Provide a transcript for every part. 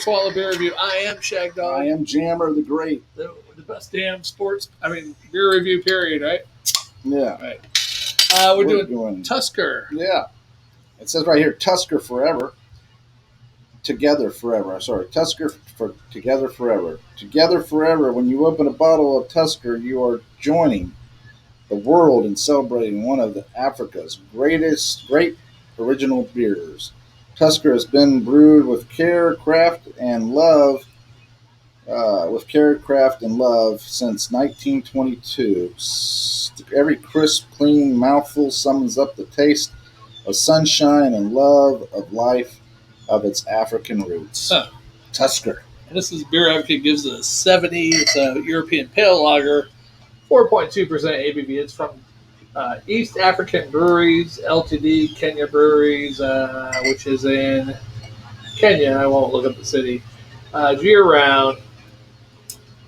Swallow Beer Review. I am Shagdog. I am Jammer the Great. The best damn beer review period, right? Yeah. Right. We're doing Tusker. Yeah. It says right here, Tusker forever. Together forever. Sorry, Tusker for together forever. Together forever. When you open a bottle of Tusker, you are joining the world in celebrating one of Africa's great original beers. Tusker has been brewed with care, craft, and love. Since 1922. Every crisp, clean mouthful summons up the taste of sunshine and love of life of its African roots. Huh. Tusker. And this is Beer Advocate gives it a 70. It's a European pale lager, 4.2% ABV. It's from East African Breweries, Ltd, Kenya Breweries, which is in Kenya. I won't look up the city. Year round.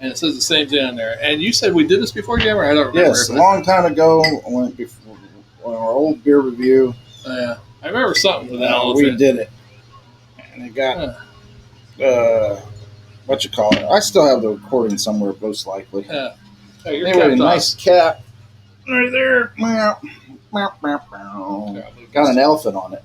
And it says the same thing on there. And you said we did this before, Jammer? I don't remember. Yes, a long time ago, on our old beer review. I remember something with that. We did it. And it got, what you call it? I still have the recording somewhere, most likely. Yeah. Oh, anyway, a nice cap. Right there. Got an elephant on it.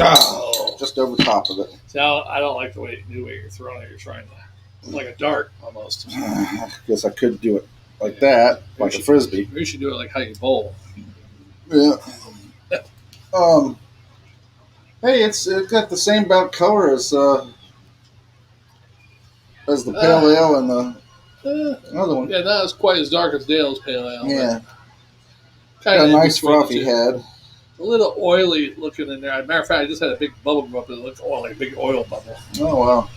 Oh, just over top of it. See, I don't like the new way you're throwing it. You're trying to, like a dart almost. I guess I could do it like that, like a frisbee. We should do it like how you bowl. Yeah. Hey, it's got the same about color as the pale ale and the other one. Yeah, not as quite as dark as Dale's pale ale. Yeah. Got a nice frothy head. A little oily looking in there. As a matter of fact, I just had a big bubble go up and it looked like a big oil bubble. Oh,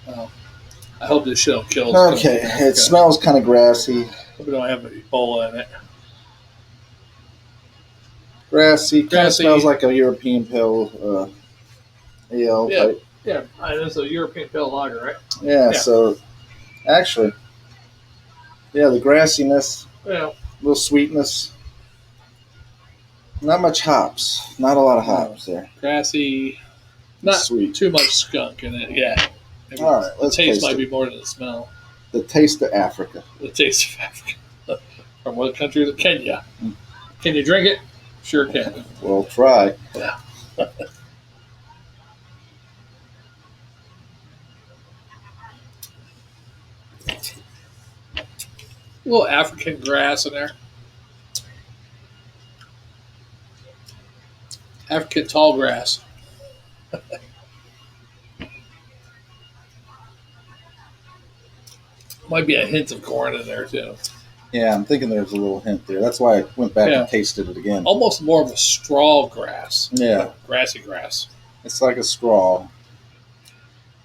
wow. I hope this shit will kill. Okay, it smells kind of grassy. Hope we don't have any Ebola in it. Grassy. Kind of smells like a European pale ale type. Yeah, it's a European pale lager, right? Yeah, so actually, the grassiness, a little sweetness. Not much hops. Not a lot of hops there. Grassy. Not sweet. Too much skunk in it. Yeah. Maybe all right. Let's taste might be more than the smell. The taste of Africa. The taste of Africa. From what country is it? Kenya. Can you drink it? Sure can. We'll try. Yeah. A little African grass in there. African tall grass. Might be a hint of corn in there too. Yeah, I'm thinking there's a little hint there. That's why I went back and tasted it again. Almost more of a straw grass. Yeah. Grassy grass. It's like a straw.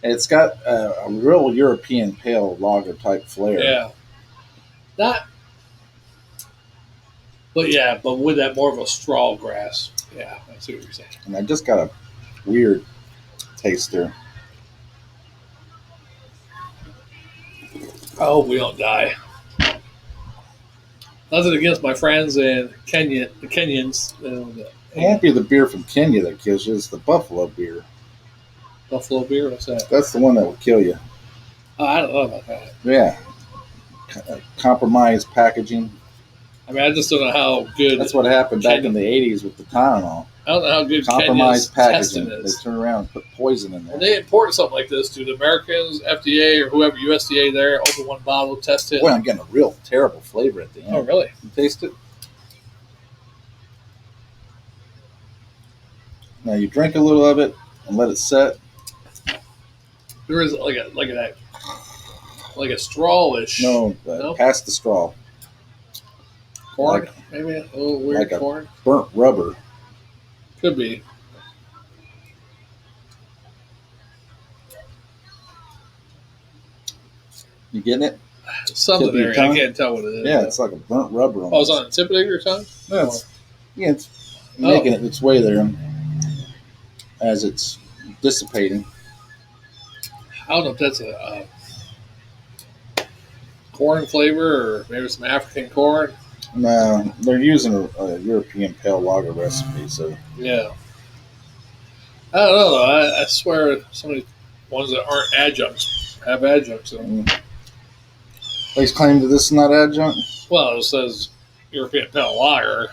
It's got a real European pale lager type flair. Yeah. But with that more of a straw grass. Yeah, I see what you're saying. And I just got a weird taste there. I hope we don't die. Nothing against my friends in Kenya, the Kenyans. It won't be the beer from Kenya that kills you. It's the Buffalo beer. Buffalo beer? What's that? That's the one that will kill you. Oh, I don't know about that. Yeah. Compromised packaging. I mean, I just don't know how good. That's what happened back in the 80s with the Tylenol. I don't know how good compromised Kenya's packaging. Testing is. They turn around and put poison in there. When they import something like this, do the Americans, FDA, or whoever, USDA there, open one bottle, test it? Boy, I'm getting a real terrible flavor at the end. Oh, really? You taste it? Now you drink a little of it and let it set. There is like a strawish. No, past the straw. Corn, maybe a little weird like corn. Burnt rubber. Could be. You getting it? Something there. I can't tell what it is. Yeah, it's like a burnt rubber. Oh, it's on the tip of your tongue? No, it's making its way there as it's dissipating. I don't know if that's a corn flavor or maybe some African corn. No, they're using a European pale lager recipe. So Yeah. I don't know. I swear some of these ones that aren't adjuncts have adjuncts in them. they claim that this is not adjunct, Well, it says European pale lager.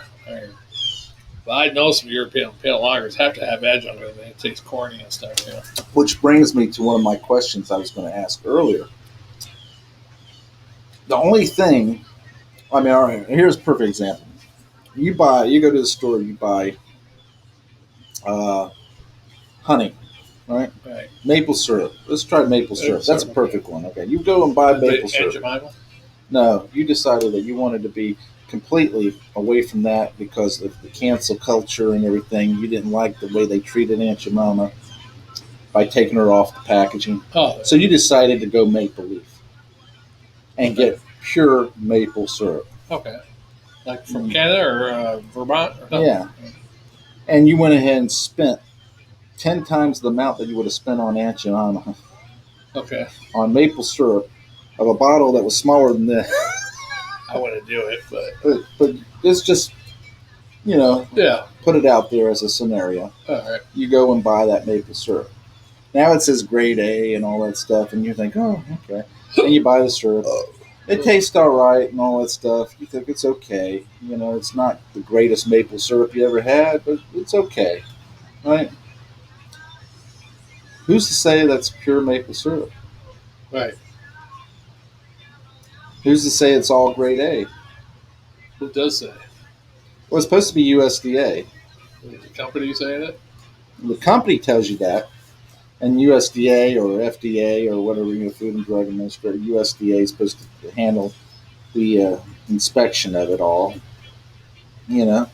But I know some European pale lagers have to have adjunct in them. It tastes corny and stuff. You know? which brings me to one of my questions I was going to ask earlier. The only thing, I mean, all right, here's a perfect example. You go to the store, you buy uh, honey, right? Right. Maple syrup. Let's try maple syrup. That's a perfect one. Okay, you go and buy maple syrup. No, you decided that you wanted to be completely away from that because of the cancel culture and everything. You didn't like the way they treated Aunt Jemima by taking her off the packaging. Oh. So you decided to go maple leaf and get pure maple syrup. Okay. Like from Canada or Vermont? Or yeah. And you went ahead and spent 10 times the amount that you would have spent on Aunt Jemima. Okay. On maple syrup of a bottle that was smaller than this. I wouldn't do it, but it's just, yeah, put it out there as a scenario. All right. You go and buy that maple syrup. Now it says grade A and all that stuff, and you think, oh, okay. And you buy the syrup. It tastes all right and all that stuff. You think it's okay. It's not the greatest maple syrup you ever had, but it's okay, right? Who's to say that's pure maple syrup? Right. Who's to say it's all grade A? Who does say? Well, it's supposed to be USDA. Is the company saying it? The company tells you that, and USDA or FDA or whatever, Food and Drug Administration, USDA is supposed to handle the inspection of it all, Yeah.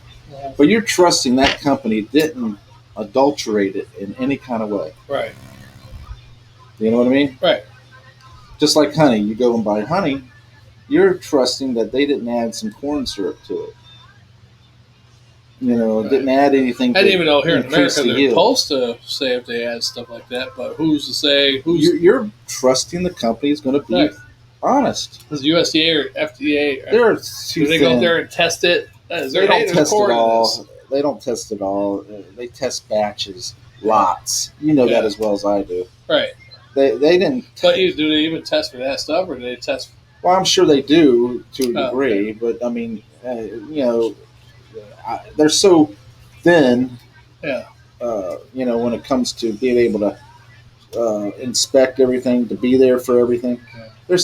But you're trusting that company didn't adulterate it in any kind of way. Right. You know what I mean? Right. Just like honey. You go and buy honey, you're trusting that they didn't add some corn syrup to it. Right. Didn't add anything. I didn't even know here in America they're supposed to say if they add stuff like that, but who's to say? You're trusting the company is going to be honest. Is USDA or FDA? They're do they go there and test it? They don't test it all. They don't test it all. They test batches, lots. You know that as well as I do. Right. They didn't. But do they even test for that stuff, or do they test? Well, I'm sure they do to a degree, but I mean, they're so thin. Yeah. When it comes to being able to inspect everything, to be there for everything, they're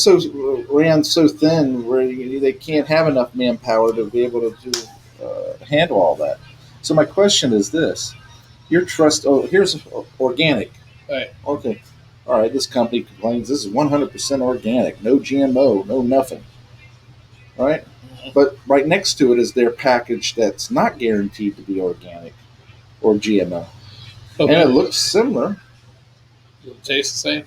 ran so thin where they can't have enough manpower to be able to handle all that. So my question is this: your trust? Oh, here's organic. Right. Okay. All right. This company claims this is 100% organic, no GMO, no nothing. Right. But right next to it is their package that's not guaranteed to be organic or GMO. Okay. And it looks similar. Does it taste the same?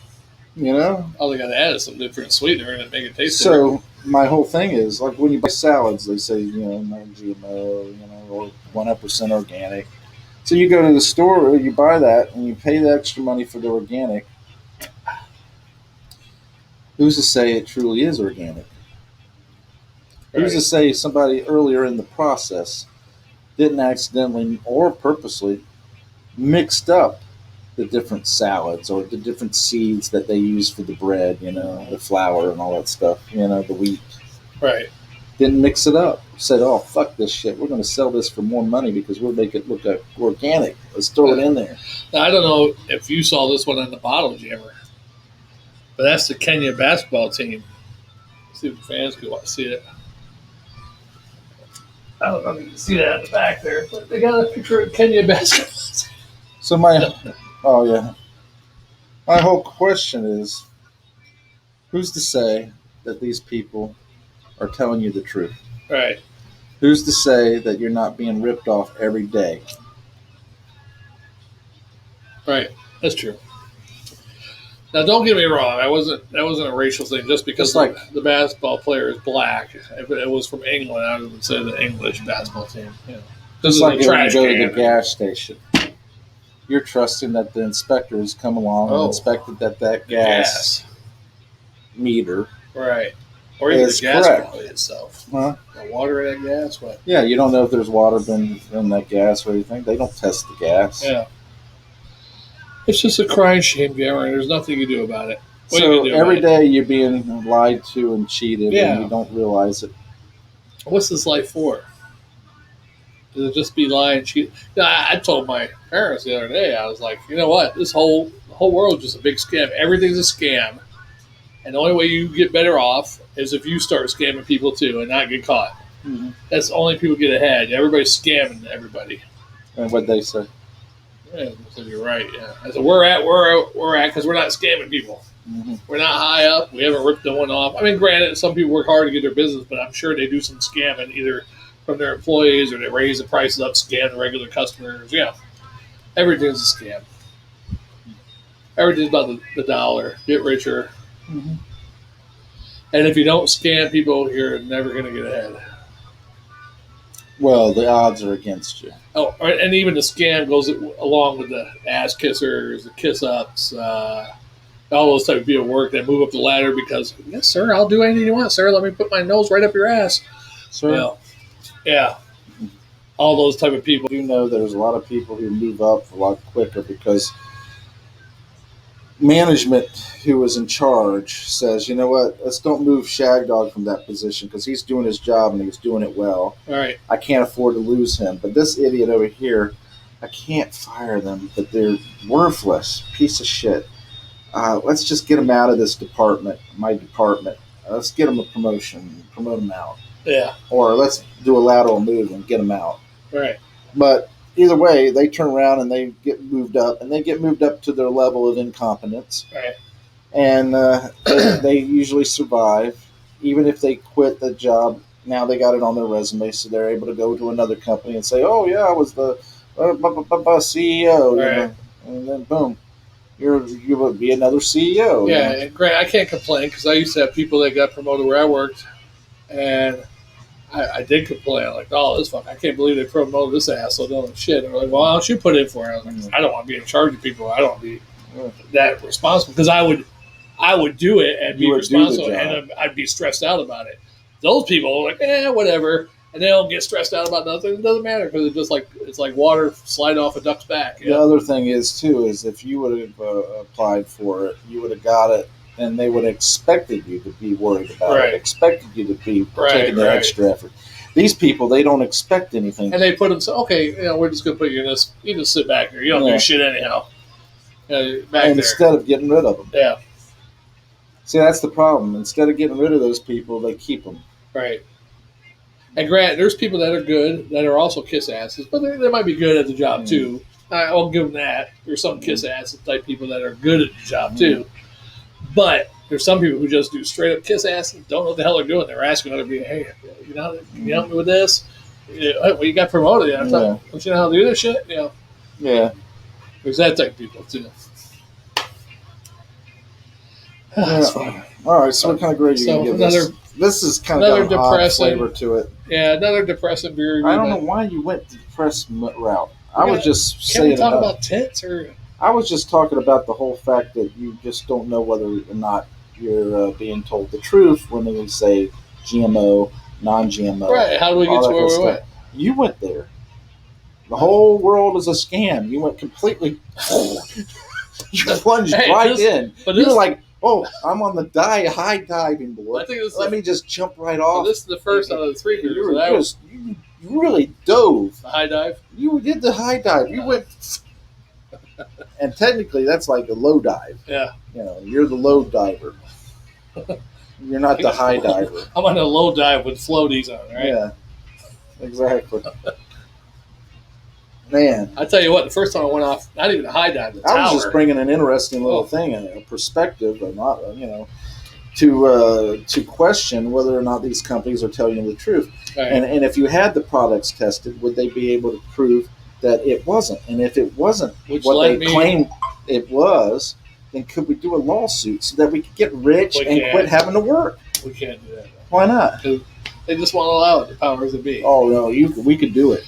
All they got to add is some different sweetener and make it taste so my whole thing is, like when you buy salads, they say, no GMO, or 100% organic. So you go to the store, you buy that, and you pay the extra money for the organic. Who's to say it truly is organic? Right. Who's to say somebody earlier in the process didn't accidentally or purposely mixed up the different salads or the different seeds that they use for the bread, the flour and all that stuff, the wheat. Right. Didn't mix it up. Said, oh, fuck this shit. We're going to sell this for more money because we'll make it look organic. Let's throw it in there. Now, I don't know if you saw this one on the bottle, Jammer, but that's the Kenya basketball team. Let's see if the fans can see it. I don't know if you can see that in the back there, but they got a picture of Kenya basketball team. So my whole question is, who's to say that these people are telling you the truth? Right. Who's to say that you're not being ripped off every day? Right. That's true. Now, don't get me wrong. That wasn't a racial thing. Just because the basketball player is black, if it was from England, I would say the English basketball team. Just like when you go to the gas station, you're trusting that the inspectors come along and inspected that gas meter, right, Or even is the gas correct. quality itself. Huh? The water in that gas, what? Yeah, you don't know if there's water been in that gas or anything. They don't test the gas. Yeah. It's just a crying shame, Jammer. There's nothing you can do about it. What So you can do every about it? day you're being lied to and cheated, and Yeah. you don't realize it. What's this life for? Does it just be lying, cheat? I told my parents the other day. I was like, you know what? The whole world is just a big scam. Everything's a scam, and the only way you get better off is if you start scamming people too and not get caught. Mm-hmm. That's the only people get ahead. Everybody's scamming everybody. And what they say. Yeah, so you're right. Yeah, I said we're at because we're not scamming people. Mm-hmm. We're not high up. We haven't ripped no one off. I mean, granted, some people work hard to get their business, but I'm sure they do some scamming either from their employees or they raise the prices up, scam the regular customers. Yeah, everything's a scam. Everything's about the dollar. Get richer. Mm-hmm. And if you don't scam people, you're never going to get ahead. Well, the odds are against you. Oh, and even the scam goes along with the ass kissers, the kiss ups, all those type of people work that move up the ladder because, yes, sir, I'll do anything you want, sir. Let me put my nose right up your ass. Sir? You know, yeah. All those type of people. You know, there's a lot of people who move up a lot quicker because management who is in charge says, you know what, let's don't move Shagdog from that position because he's doing his job and he's doing it well. All right. I can't afford to lose him. But this idiot over here, I can't fire them, but they're worthless, piece of shit. Let's just get him out of this department, my department. Let's get him a promotion, promote him out. Yeah. Or let's do a lateral move and get him out. Right. But either way, they turn around and they get moved up, and they get moved up to their level of incompetence. Right. And they usually survive. Even if they quit the job, now they got it on their resume, so they're able to go to another company and say, oh, yeah, I was the CEO. Right. You know? And then, boom, you would be another CEO. Yeah, You know? and great. I can't complain because I used to have people that got promoted where I worked, and I did complain. I'm like, oh, this fuck, I can't believe they promoted this asshole doing shit. And they're like, well, why don't you put in for it? I was like, I don't want to be in charge of people. I don't want to be that responsible because I would do it and be responsible, and I'd be stressed out about it. Those people are like, whatever, and they don't get stressed out about nothing. It doesn't matter because it's like water sliding off a duck's back. The other thing is too is if you would have applied for it, you would have got it, and they would have expected you to be worried about it, expected you to be taking the extra effort. These people, they don't expect anything, and they put them. So okay, we're just going to put you in this. You just sit back here. You don't do shit anyhow. Instead of getting rid of them. Yeah. See, that's the problem. Instead of getting rid of those people, they keep them. Right. And granted, there's people that are good that are also kiss asses, but they might be good at the job too. I'll give them that. There's some kiss ass type people that are good at the job too. But there's some people who just do straight up kiss ass and don't know what the hell they're doing. They're asking other people, hey, can you help me with this? Well, you got promoted. Don't you know how to do this shit? Yeah. There's that type of people too. That's fine. All right, so what kind of grade are you going to give this? This is kind of got an odd flavor to it. Yeah, another depressing beer. I don't know why you went the depressed route. I was just saying. Can we talk about tits or? I was just talking about the whole fact that you just don't know whether or not you're being told the truth when they say GMO, non-GMO. Right. How do we get to where we went? You went there. The whole world is a scam. You went completely. You plunged in. But you were like, oh, I'm on the high diving board. Let me just jump right off. This is the first out of the three. You really dove. The high dive? You did the high dive. You went. And technically, that's like a low dive. Yeah. You're the low diver. You're not the high diver. I'm on a low dive with floaties on, right? Yeah. Exactly. Man. I tell you what, the first time I went off, not even a high dive, the tower. I was just bringing an interesting little thing, a perspective, and not, to question whether or not these companies are telling you the truth. Right. And if you had the products tested, would they be able to prove that it wasn't? And if it wasn't what they claimed it was, then could we do a lawsuit so that we could get rich and quit having to work? We can't do that. Why not? They just won't allow it, the powers that be. Oh, no, we could do it.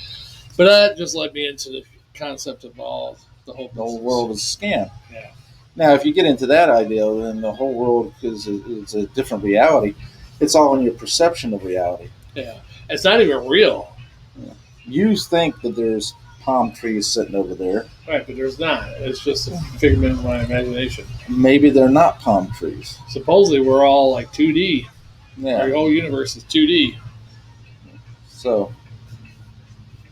But that just led me into the concept of the whole world is a scam. Yeah. Now, if you get into that idea, then the whole world is a different reality. It's all in your perception of reality. Yeah, it's not even real. You think that there's palm trees sitting over there. Right, but there's not. It's just a figment of my imagination. Maybe they're not palm trees. Supposedly, we're all like 2D. Yeah. Our whole universe is 2D. So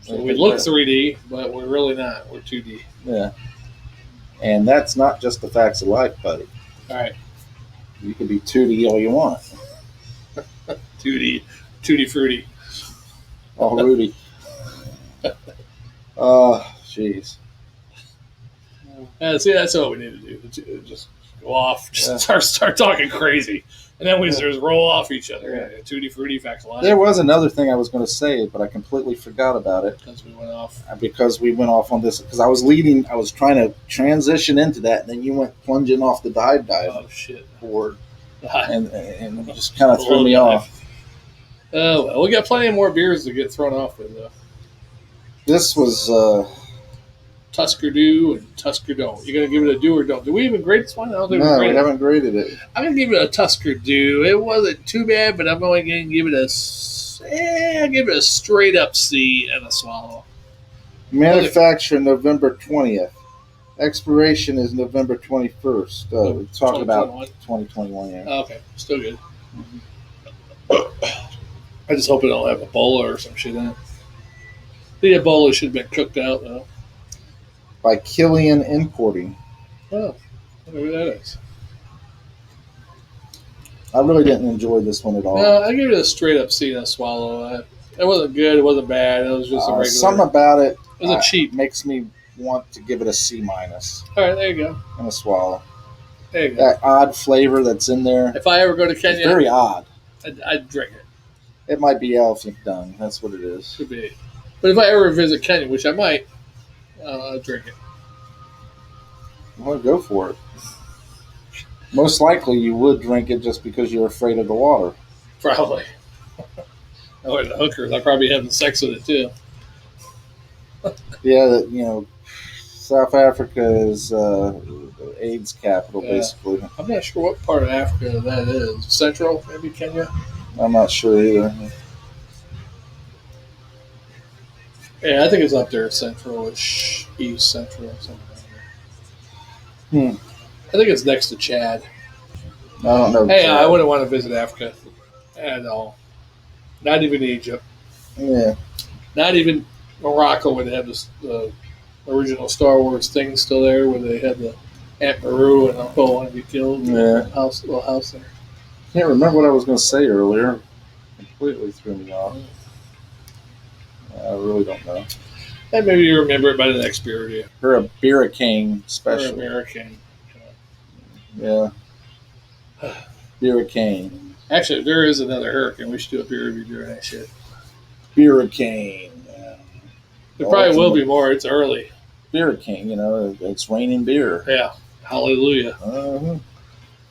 we look 3D, but we're really not. We're 2D. Yeah. And that's not just the facts of life, buddy. All right. You can be 2D all you want. 2D fruity. Oh, Rudy. Oh, jeez. See, that's what we need to do. Just go off, start talking crazy, and then we just roll off each other. Yeah. 2D fruity facts a lot. There was another thing I was going to say, but I completely forgot about it because we went off. Because we went off on this. Because I was trying to transition into that, and then you went plunging off the dive. Oh shit! Board, and just kind of threw me off. Oh well, we got plenty more beers to get thrown off with though. This was Tusker do and Tusker don't. You gonna give it a do or don't? Do we even grade this one? I don't think we haven't graded it. I'm gonna give it a Tusker do. It wasn't too bad, but I'm only gonna give it a straight up C and a swallow. Manufacture November 20th. Expiration is November 21st. We're talking about 2021. Yeah. Oh, okay, still good. I just hope it don't have Ebola or some shit in it. The Ebola should have been cooked out though. By Killian Importing. Oh, I wonder who that is. I really didn't enjoy this one at all. No, I give it a straight up C and a swallow. It wasn't good. It wasn't bad. It was just a regular. Something about it. It was a cheap. Makes me want to give it a C minus. All right, there you go. And a swallow. There you go. That odd flavor that's in there. If I ever go to Kenya, it's very odd. I'd drink it. It might be elephant dung. That's what it is. Could be. But if I ever visit Kenya, which I might, I'll drink it. Well, go for it. Most likely you would drink it just because you're afraid of the water. Probably. Oh, the hookers. I'd probably be having sex with it too. Yeah, South Africa is AIDS capital, basically. I'm not sure what part of Africa that is. Central, maybe Kenya? I'm not sure either. Yeah, I think it's up there, central-ish, east central, something like that. I think it's next to Chad. I don't know. Hey, I wouldn't want to visit Africa at all. Not even Egypt. Yeah. Not even Morocco, where they have the original Star Wars thing still there, where they had the Aunt Beru and Uncle want to be killed. Yeah. Little house there. Can't remember what I was going to say earlier. Completely threw me off. I really don't know. And maybe you remember it by the next beer review. Or a Hurricane special. Or American. Yeah. Hurricane. Actually, if there is another hurricane, we should do a beer review during that shit. Hurricane. There probably will be more. It's early. Hurricane, it's raining beer. Yeah. Hallelujah.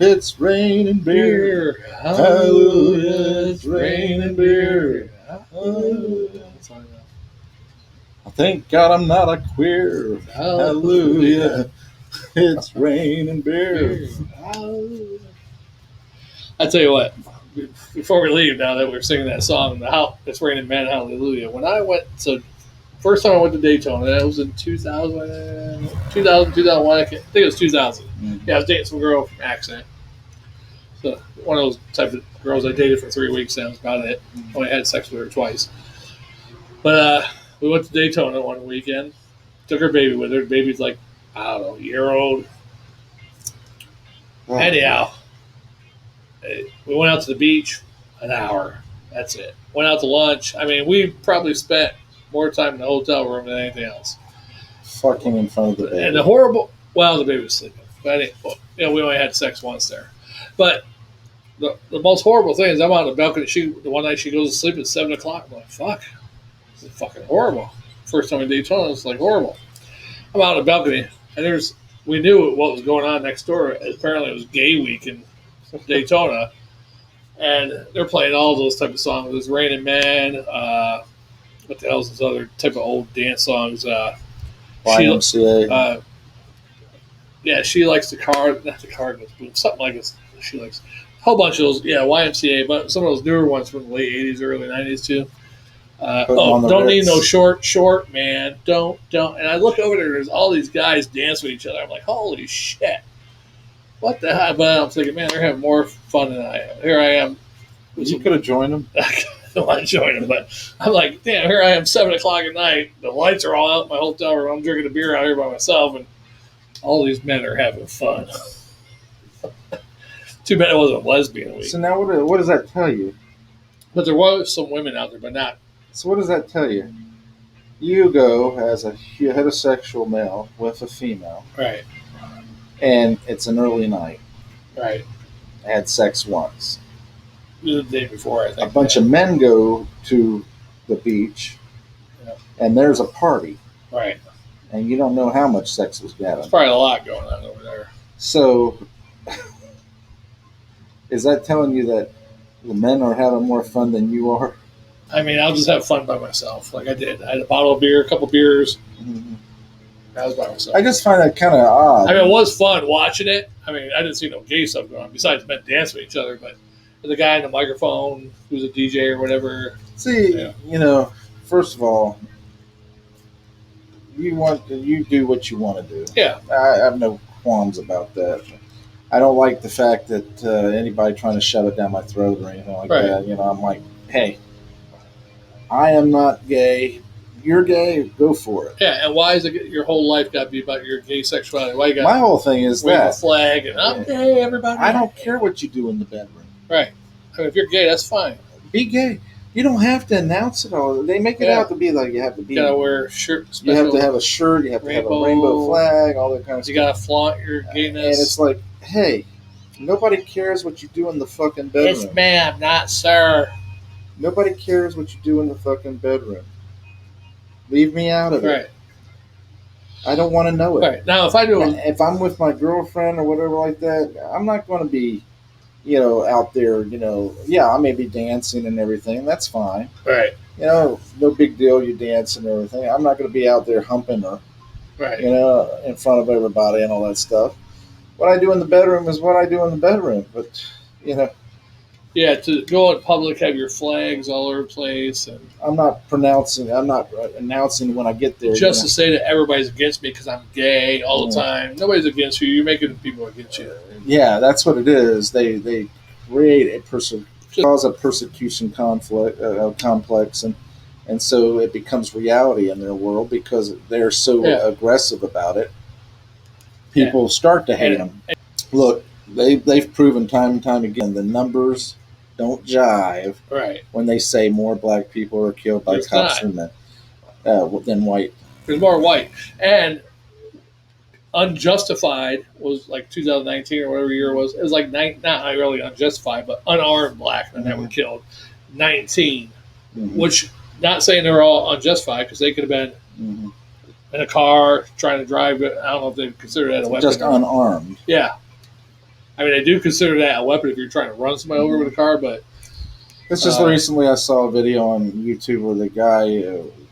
It's raining beer. Hallelujah. It's raining beer. Hallelujah. Thank God I'm not a queer. Hallelujah. It's raining beer. Hallelujah. I tell you what, before we leave, now that we're singing that song, It's Raining Man, Hallelujah. When I went, first time I went to Daytona, that was in 2000, 2001, I think it was 2000. Yeah, I was dating some girl from Accent. So one of those type of girls I dated for 3 weeks, that was about it. Only had sex with her twice. But we went to Daytona one weekend, took her baby with her. The baby's like, I don't know, a year old. Oh. Anyhow, we went out to the beach, an hour. That's it. Went out to lunch. I mean, we probably spent more time in the hotel room than anything else. Fucking in front of the baby. And the baby was sleeping. But we only had sex once there. But the most horrible thing is I'm on the balcony. The one night she goes to sleep at 7 o'clock. I'm like, fuck. This is fucking horrible. First time in Daytona, it's like horrible. I'm out on the balcony, and we knew what was going on next door. Apparently, it was Gay Week in Daytona, and they're playing all those type of songs. There's Raining Man. What the hell is this other type of old dance songs? YMCA. Yeah, she likes not the Cardinals, but something like this. She likes. whole bunch of those, yeah, YMCA, but some of those newer ones from the late 80s, early 90s too. Don't need no short, man. Don't. And I look over there, there's all these guys dancing with each other. I'm like, holy shit. What the hell? But I'm thinking, man, they're having more fun than I am. Here I am. You could have joined them. I don't want to join them, but I'm like, damn, here I am, 7 o'clock at night. The lights are all out in my hotel room. I'm drinking a beer out here by myself, and all these men are having fun. Too bad it wasn't lesbian week. So now what does that tell you? But there was some women out there, but not. So what does that tell you? You go as a heterosexual male with a female. Right. And it's an early night. Right. I had sex once. The day before, I think. A bunch of men go to the beach, and there's a party. Right. And you don't know how much sex was gathered. There's probably a lot going on over there. So, is that telling you that the men are having more fun than you are? I mean, I'll just have fun by myself, like I did. I had a bottle of beer, a couple beers. Mm-hmm. I was by myself. I just find that kind of odd. I mean, it was fun watching it. I mean, I didn't see no gay stuff going on besides men dancing with each other, but the guy in the microphone who's a DJ or whatever. See, you know, first of all, you do what you want to do. Yeah. I have no qualms about that. I don't like the fact that anybody trying to shove it down my throat or anything like that. You know, I'm like, hey, I am not gay. You're gay, go for it. Yeah, and why is it your whole life got to be about your gay sexuality? Why you got my whole thing is wave that a flag and I'm gay, everybody. I don't care what you do in the bedroom. Right. I mean, if you're gay, that's fine. Be gay. You don't have to announce it all. They make it out to be like you have to be. You gotta wear a shirt. You have to have a shirt. You have to have a rainbow flag. All that kind of stuff. You gotta flaunt your gayness. And it's like, hey, nobody cares what you do in the fucking bedroom. Yes, ma'am, not sir. Nobody cares what you do in the fucking bedroom. Leave me out of it. Right. I don't want to know it. Right. Now, if I'm with my girlfriend or whatever like that, I'm not going to be, you know, out there, you know, yeah, I may be dancing and everything. That's fine. Right. You know, no big deal. You dance and everything. I'm not going to be out there humping her, right, you know, in front of everybody and all that stuff. What I do in the bedroom is what I do in the bedroom. But, you know. Yeah, to go in public, have your flags all over the place. And I'm not announcing when I get there. Just to say that everybody's against me because I'm gay all the time. Nobody's against you. You're making people against you. Yeah, that's what it is. They create cause a persecution complex, and so it becomes reality in their world because they're so aggressive about it. People start to hate them. Look, they've proven time and time again the numbers don't jive when they say more black people are killed by cops than white. There's more white. And unjustified was like 2019 or whatever year it was. It was like not really unjustified, but unarmed black men that were killed. 19, which not saying they were all unjustified because they could have been in a car trying to drive. I don't know if they consider that a weapon. Just unarmed. Yeah. I mean, they do consider that a weapon if you're trying to run somebody over with a car, but... It's just recently I saw a video on YouTube where the guy,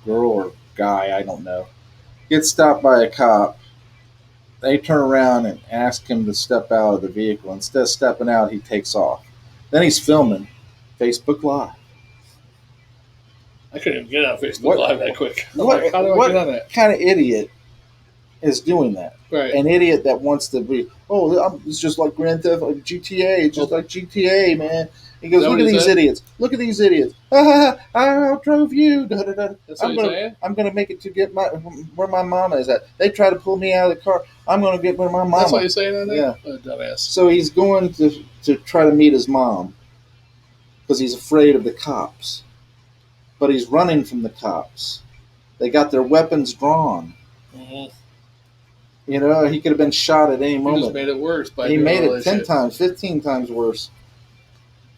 girl or guy, I don't know, gets stopped by a cop. They turn around and ask him to step out of the vehicle. Instead of stepping out, he takes off. Then he's filming Facebook Live. I couldn't even get on Facebook Live that quick. How do I get on that? What kind of idiot is doing that? Right. An idiot that wants to be, it's just like Grand Theft, like GTA, just like GTA, man. He goes, look at these idiots. Look at these idiots. I drove you. Da, da, da. I'm gonna make it to get where my mama is at. They try to pull me out of the car. I'm gonna get where my mama. That's what you're saying on there? Yeah. Oh, dumbass. So he's going to try to meet his mom because he's afraid of the cops. But he's running from the cops. They got their weapons drawn. Mm-hmm. You know, he could have been shot at any moment. He just made it worse. He made it 10 times, 15 times worse.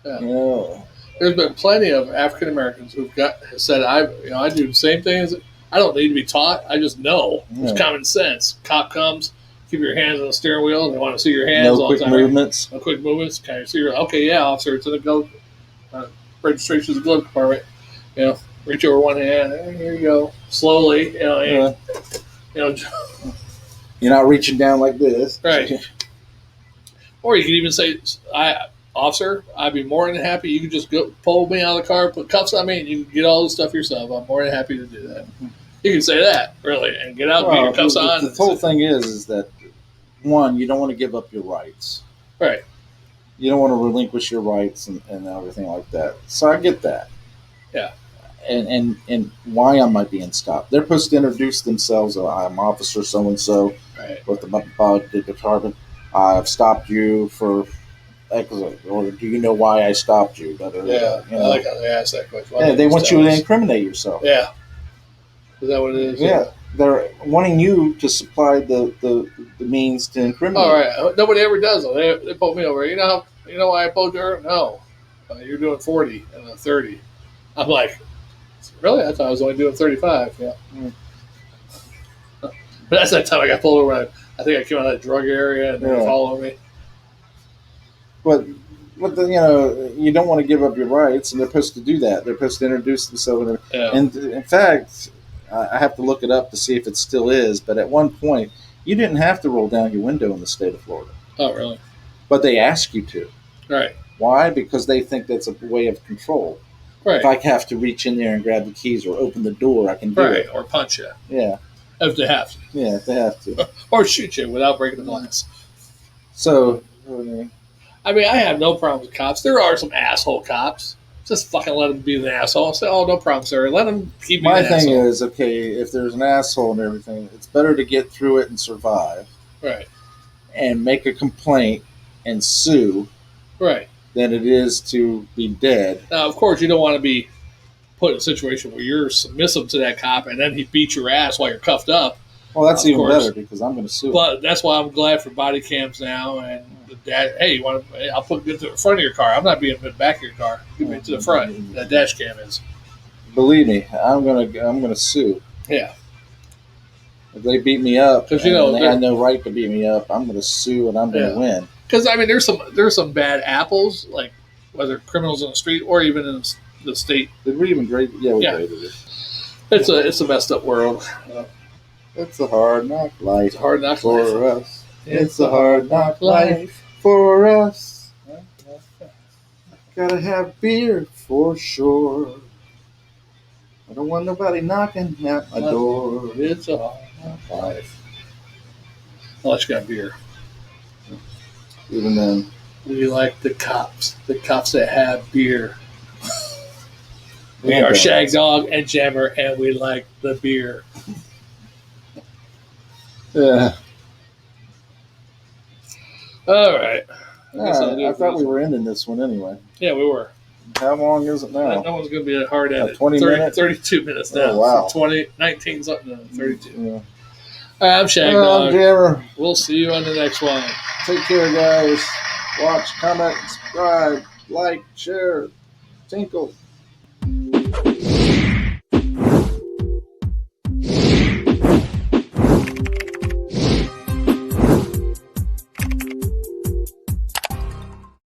Yeah. There's been plenty of African Americans who've said, I do the same thing as I don't need to be taught. I just know. It's common sense. Cop comes, keep your hands on the steering wheel, and they want to see your hands all the time. Movements. No quick movements. Kind of see your, officer, it's in the glove, registration is the glove compartment. You know, reach over one hand. Here you go. Slowly. You're not reaching down like this. Right. Or you could even say, officer, I'd be more than happy. You could just go pull me out of the car, put cuffs on me, and you can get all the stuff yourself. I'm more than happy to do that. You can say that, really, and get out, get your cuffs on. The whole thing is that, one, you don't want to give up your rights. Right. You don't want to relinquish your rights and everything like that. So I get that. Yeah. And why am I being stopped? They're supposed to introduce themselves. I'm Officer so-and-so with the department. I've stopped you for X, or do you know why I stopped you? Yeah, I like how they ask that question. Yeah, they want you to incriminate yourself. Yeah. Is that what it is? Yeah. They're wanting you to supply the means to incriminate. All right. Nobody ever does. They pulled me over. You know why I pulled you over? No. You're doing 40 and a 30. I'm like, really? I thought I was only doing 35. Yeah. But that's that time I got pulled over. I think I came out of that drug area and they were following me. But you don't want to give up your rights, and they're supposed to do that. They're supposed to introduce themselves. Yeah. And in fact, I have to look it up to see if it still is. But at one point, you didn't have to roll down your window in the state of Florida. Oh, really? But they ask you to. Right. Why? Because they think that's a way of control. Right. If I have to reach in there and grab the keys or open the door, I can do it. Or punch you. Yeah. If they have to. Yeah, if they have to. Or shoot you without breaking the glass. So, I mean, I have no problem with cops. There are some asshole cops. Just fucking let them be an asshole. Say, oh, no problem, sir. Let them keep being an asshole. My thing is, okay, if there's an asshole and everything, it's better to get through it and survive. Right. And make a complaint and sue. Right. Than it is to be dead. Now, of course, you don't want to be put in a situation where you're submissive to that cop and then he beats your ass while you're cuffed up. Well, that's even better because I'm going to sue. But that's why I'm glad for body cams now. And hey, I'll put it to the front of your car. I'm not being in the back of your car. Give me to the front. That dash cam is. Believe me, I'm gonna sue. Yeah. If they beat me up, because they had no right to beat me up, I'm going to sue and I'm going to win. Because I mean, there's some bad apples, like whether criminals in the street or even in the state. Did we even grade? Yeah, we graded it. It's a messed up world. It's a hard knock life. It's a hard knock for life. us. It's a hard knock life for us. Gotta have beer for sure. I don't want nobody knocking at my door. It's a hard knock life. Unless you got beer. Even then. We like the cops that have beer. We are Shagdog and Jammer, and we like the beer. Yeah. All right. I thought we were ending this one anyway. Yeah, we were. How long is it now? That one's going to be a hard edit. 20 minutes? 32 minutes now. Oh, wow. So 19 something, 32. Yeah. All right, I'm Shagdog. I'm Jammer. We'll see you on the next one. Take care, guys. Watch, comment, subscribe, like, share, tinkle.